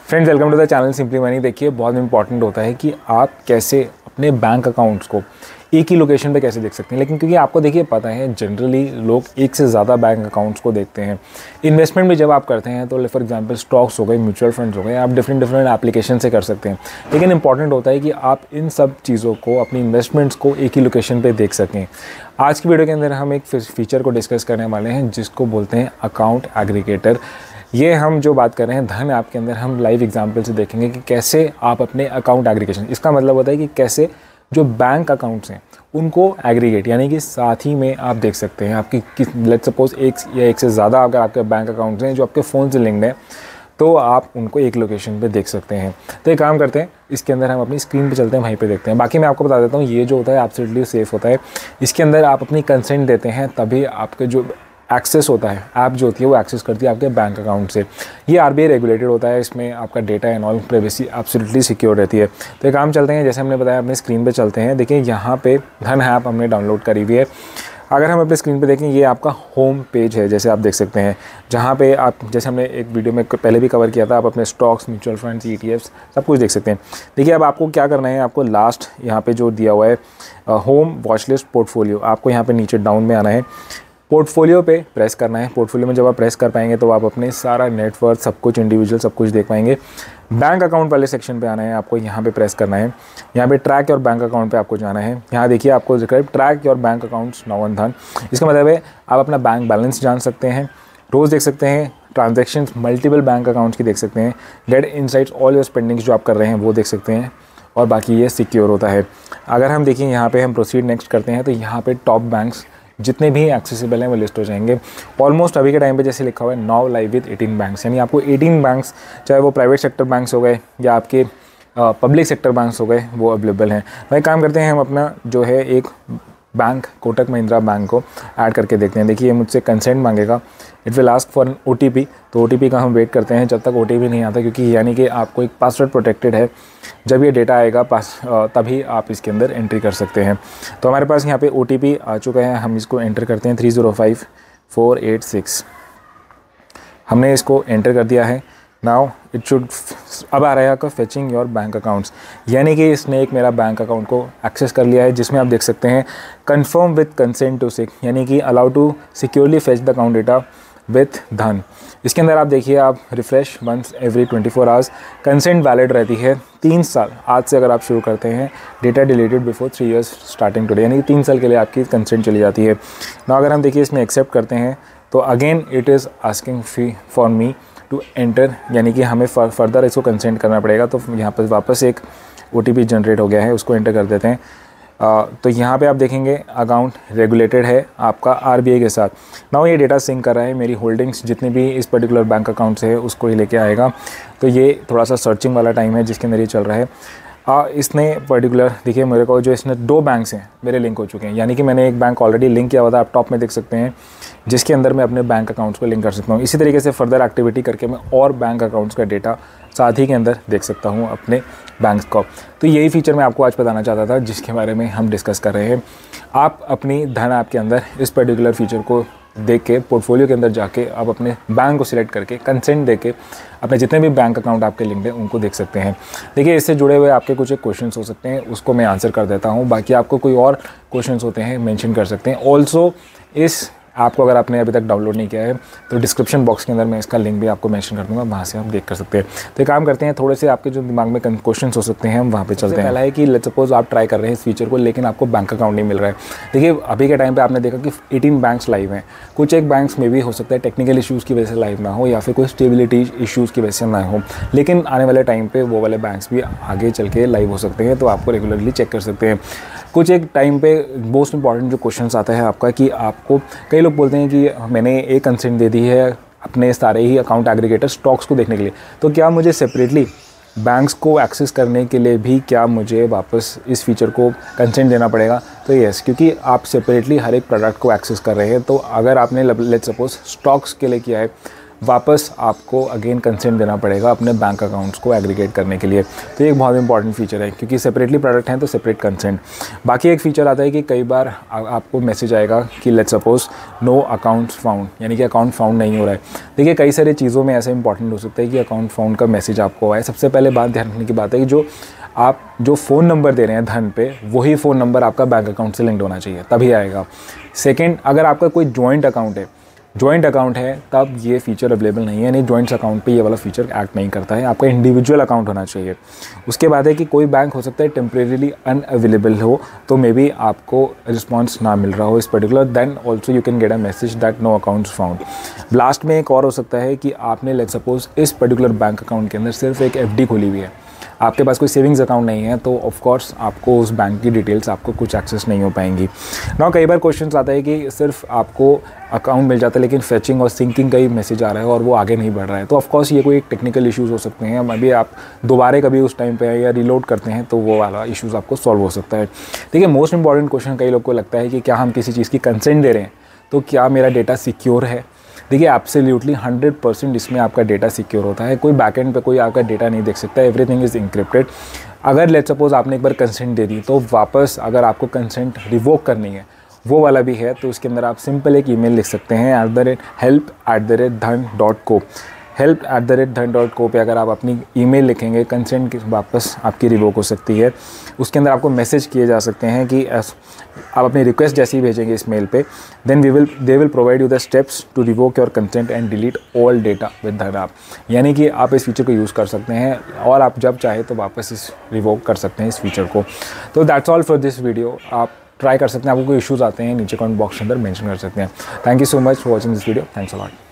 Friends, welcome to the channel simply money. देखिए, बहुत important होता है कि आप कैसे अपने बैंक अकाउंट्स को एक ही लोकेशन पे कैसे देख सकते हैं। लेकिन क्योंकि आपको देखिए पता है, जनरली लोग एक से ज़्यादा बैंक अकाउंट्स को देखते हैं। इन्वेस्टमेंट भी जब आप करते हैं तो फॉर एग्जांपल स्टॉक्स हो गए, म्यूचुअल फंड्स हो गए, आप डिफरेंट एप्लीकेशन से कर सकते हैं। लेकिन इंपॉर्टेंट होता है कि आप इन सब चीज़ों को, अपनी इन्वेस्टमेंट्स को एक ही लोकेशन पर देख सकें। आज की वीडियो के अंदर हम एक फीचर को डिस्कस करने वाले हैं जिसको बोलते हैं अकाउंट एग्रीगेटर। ये हम जो बात कर रहे हैं धन ऐप के अंदर, हम लाइव एग्जांपल से देखेंगे कि कैसे आप अपने अकाउंट एग्रीगेशन, इसका मतलब होता है कि कैसे जो बैंक अकाउंट्स हैं उनको एग्रीगेट यानी कि साथ ही में आप देख सकते हैं। आपकी लेट्स सपोज एक या एक से ज़्यादा अगर आपके बैंक अकाउंट्स हैं जो आपके फ़ोन से लिंक्ड हैं, तो आप उनको एक लोकेशन पे देख सकते हैं। तो एक काम करते हैं, इसके अंदर हम अपनी स्क्रीन पे चलते हैं, वहीं पे देखते हैं। बाकी मैं आपको बता देता हूँ, ये जो होता है एब्सोल्युटली सेफ़ होता है। इसके अंदर आप अपनी कंसेंट देते हैं तभी आपके जो एक्सेस होता है, ऐप जो होती है वो एक्सेस करती है आपके बैंक अकाउंट से। ये आरबीआई रेगुलेटेड होता है, इसमें आपका data and all privacy absolutely secure रहती है। तो एक काम चलते हैं, जैसे हमने बताया अपने स्क्रीन पे चलते हैं। देखिए यहाँ पे धन ऐप हमने डाउनलोड करी हुई है। अगर हम अपने स्क्रीन पे देखें, ये आपका होम पेज है, जैसे आप देख सकते हैं, जहाँ पे आप, जैसे हमने एक वीडियो में पहले भी कवर किया था, आप अपने स्टॉक्स, म्यूचुअल फंड्स, ETFs सब कुछ देख सकते हैं। देखिए अब आपको क्या करना है, आपको लास्ट यहाँ पे जो दिया हुआ है होम वॉच लिस्ट पोर्टफोलियो, आपको यहाँ पे नीचे डाउन में आना है, पोर्टफोलियो पे प्रेस करना है। पोर्टफोलियो में जब आप प्रेस कर पाएंगे तो आप अपने सारा नेटवर्थ, सब कुछ इंडिविजुअल सब कुछ देख पाएंगे। बैंक अकाउंट वाले सेक्शन पे आना है, आपको यहाँ पे प्रेस करना है। यहाँ पे ट्रैक योर बैंक अकाउंट पे आपको जाना है। यहाँ देखिए आपको track your bank accounts now on धन। इसका मतलब है आप अपना बैंक बैलेंस जान सकते हैं, रोज़ देख सकते हैं, ट्रांजेक्शन्स मल्टीपल बैंक अकाउंट्स की देख सकते हैं, get insights all your spendings जो आप कर रहे हैं वो देख सकते हैं, और बाकी ये सिक्योर होता है। अगर हम देखिए यहाँ पे हम प्रोसीड नेक्स्ट करते हैं तो यहाँ पे टॉप बैंक्स जितने भी एक्सेसिबल हैं वो लिस्ट हो जाएंगे। ऑलमोस्ट अभी के टाइम पे जैसे लिखा हुआ है नाउ लाइव विद 18 बैंक्स, यानी आपको 18 बैंक्स, चाहे वो प्राइवेट सेक्टर बैंक्स हो गए या आपके पब्लिक सेक्टर बैंक्स हो गए, वो अवेलेबल हैं। वही काम करते हैं, हम अपना जो है एक बैंक कोटक महिंद्रा बैंक को ऐड करके देखते हैं। देखिए मुझसे कंसेंट मांगेगा, it will ask for an OTP। तो OTP का हम वेट करते हैं जब तक OTP नहीं आता, क्योंकि यानी कि आपको एक पासवर्ड प्रोटेक्टेड है। जब ये डेटा आएगा तभी आप इसके अंदर एंट्री कर सकते हैं। तो हमारे पास यहाँ पे OTP आ चुका है, हम इसको एंटर करते हैं 305486। हमने इसको एंटर कर दिया है। नाउ इट शुड, अब आ रहा है आपका फेचिंग योर बैंक अकाउंट्स, यानी कि इसने एक मेरा बैंक अकाउंट को एक्सेस कर लिया है, जिसमें आप देख सकते हैं confirm with consent to seek, यानी कि allow to securely fetch the account data with Dhan. इसके अंदर आप देखिए, आप refresh once every 24 hours, consent valid रहती है 3 साल। आज से अगर आप शुरू करते हैं, data deleted before 3 years starting today, यानी कि 3 साल के लिए आपकी कंसेंट चली जाती है ना। अगर हम देखिए इसमें एक्सेप्ट करते हैं तो again it is asking for me to enter, यानी कि हमें फर्दर इसको कंसेंट करना पड़ेगा। तो यहाँ पर वापस एक OTP जनरेट हो गया है, उसको एंटर कर देते हैं। तो यहाँ पे आप देखेंगे अकाउंट रेगुलेटेड है आपका RBI के साथ। नाउ ये डेटा सिंक कर रहा है, मेरी होल्डिंग्स जितनी भी इस पर्टिकुलर बैंक अकाउंट से है उसको ही लेके आएगा। तो ये थोड़ा सा सर्चिंग वाला टाइम है जिसके अंदर ये चल रहा है। इसने पर्टिकुलर देखिए मेरे को जो इसने 2 बैंक्स हैं मेरे लिंक हो चुके हैं, यानी कि मैंने एक बैंक ऑलरेडी लिंक किया हुआ था, आप टॉप में देख सकते हैं, जिसके अंदर मैं अपने बैंक अकाउंट्स को लिंक कर सकता हूँ। इसी तरीके से फर्दर एक्टिविटी करके मैं और बैंक अकाउंट्स का डेटा साथ ही के अंदर देख सकता हूँ अपने बैंक्स को। तो यही फीचर मैं आपको आज बताना चाहता था, जिसके बारे में हम डिस्कस कर रहे हैं। आप अपनी धन ऐप के अंदर इस पर्टिकुलर फीचर को देख के, पोर्टफोलियो के अंदर जाके आप अपने बैंक को सिलेक्ट करके कंसेंट दे के अपने जितने भी बैंक अकाउंट आपके लिंक्ड हैं उनको देख सकते हैं। देखिए इससे जुड़े हुए आपके कुछ एक क्वेश्चंस हो सकते हैं, उसको मैं आंसर कर देता हूँ। बाकी आपको कोई और क्वेश्चंस होते हैं मेंशन कर सकते हैं। ऑल्सो इस आपको अगर आपने अभी तक डाउनलोड नहीं किया है तो डिस्क्रिप्शन बॉक्स के अंदर मैं इसका लिंक भी आपको मेंशन कर दूंगा, वहाँ से आप देख कर सकते हैं। तो एक काम करते हैं, थोड़े से आपके जो दिमाग में क्वेश्चंस हो सकते हैं हम वहाँ पे चलते हैं। पहला है कि लेट्स सपोज आप ट्राई कर रहे हैं इस फीचर को, लेकिन आपको बैंक अकाउंट नहीं मिल रहा है। देखिए अभी के टाइम पे आपने देखा कि 18 बैंक्स लाइव हैं। कुछ एक बैंक्स में भी हो सकता है टेक्निकल इशूज़ की वजह से लाइव ना हो, या फिर कोई स्टेबिलिटी इशूज़ की वजह से ना हो, लेकिन आने वाले टाइम पे वो वाले बैंक्स भी आगे चल के लाइव हो सकते हैं। तो आपको रेगुलरली चेक कर सकते हैं। कुछ एक टाइम पे मोस्ट इंपॉर्टेंट जो क्वेश्चन आता है आपका, कि आपको कई लोग बोलते हैं कि मैंने एक कंसेंट दे दी है अपने सारे ही अकाउंट एग्रीगेटर स्टॉक्स को देखने के लिए, तो क्या मुझे सेपरेटली बैंक्स को एक्सेस करने के लिए भी क्या मुझे वापस इस फीचर को कंसेंट देना पड़ेगा? तो यस, क्योंकि आप सेपरेटली हर एक प्रोडक्ट को एक्सेस कर रहे हैं। तो अगर आपने लेट्स सपोज स्टॉक्स के लिए किया है, वापस आपको अगेन कंसेंट देना पड़ेगा अपने बैंक अकाउंट्स को एग्रीगेट करने के लिए। तो ये एक बहुत इंपॉर्टेंट फीचर है, क्योंकि सेपरेटली प्रोडक्ट हैं तो सेपरेट कंसेंट। बाकी एक फीचर आता है कि कई बार आपको मैसेज आएगा कि let's suppose no accounts found, यानी कि अकाउंट फाउंड नहीं हो रहा है। देखिए कई सारी चीज़ों में ऐसे इंपॉर्टेंट हो सकता है कि अकाउंट फाउंड का मैसेज आपको आए। सबसे पहले बात ध्यान रखने की बात है कि आप जो फ़ोन नंबर दे रहे हैं धन पे, वही फ़ोन नंबर आपका बैंक अकाउंट से लिंक्ड होना चाहिए, तभी आएगा। सेकंड, अगर आपका कोई जॉइंट अकाउंट है तब ये फीचर अवेलेबल नहीं है, यानी जॉइंट्स अकाउंट पे ये वाला फीचर एक्ट नहीं करता है। आपका इंडिविजुअल अकाउंट होना चाहिए। उसके बाद है कि कोई बैंक हो सकता है टेम्परेरीली अनअवेलेबल हो, तो मे बी आपको रिस्पॉन्स ना मिल रहा हो इस particular, then also you can get a message that no accounts found. Last में एक और हो सकता है कि आपने लेट्स सपोज इस पर्टिकुलर बैंक अकाउंट के अंदर सिर्फ एक FD खोली हुई है, आपके पास कोई सेविंग्स अकाउंट नहीं है, तो ऑफ कोर्स आपको उस बैंक की डिटेल्स आपको कुछ एक्सेस नहीं हो पाएंगी। ना कई बार क्वेश्चन आता है कि सिर्फ आपको अकाउंट मिल जाता है लेकिन फेचिंग और सिंकिंग का ही मैसेज आ रहा है और वो आगे नहीं बढ़ रहा है, तो ऑफ कोर्स ये कोई टेक्निकल इश्यूज़ हो सकते हैं। अभी आप दोबारा कभी उस टाइम पे या रीलोड करते हैं तो वो वाला इश्यूज़ आपको सॉल्व हो सकता है। देखिए मोस्ट इंपॉर्टेंट क्वेश्चन कई लोग को लगता है कि क्या हम किसी चीज़ की कंसेंट दे रहे हैं तो क्या मेरा डेटा सिक्योर है। देखिए एब्सोल्युटली 100% इसमें आपका डेटा सिक्योर होता है। कोई बैकएंड पे कोई आपका डेटा नहीं देख सकता, एवरीथिंग इज़ इंक्रिप्टेड। अगर लेट्स सपोज आपने एक बार कंसेंट दे दी तो वापस अगर आपको कंसेंट रिवोक करनी है वो वाला भी है, तो उसके अंदर आप सिंपल एक ईमेल लिख सकते हैं help@dhan.co। help@dhan.co पे अगर आप अपनी ईमेल लिखेंगे कंसेंट की वापस आपकी रिवोक हो सकती है। उसके अंदर आपको मैसेज किए जा सकते हैं कि आप अपनी रिक्वेस्ट जैसी भेजेंगे इस मेल पे, then they will provide you the steps to revoke your consent and delete all data with Dhan app. यानी कि आप इस फीचर को यूज़ कर सकते हैं और आप जब चाहे तो वापस इस रिवोक कर सकते हैं इस फीचर को। तो that's all for this video. आप ट्राई कर सकते हैं, आपको कोई इश्यूज़ आते हैं नीचे कमेंट बॉक्स के अंदर मेंशन कर सकते हैं। Thank you so much for watching this video. Thanks a lot.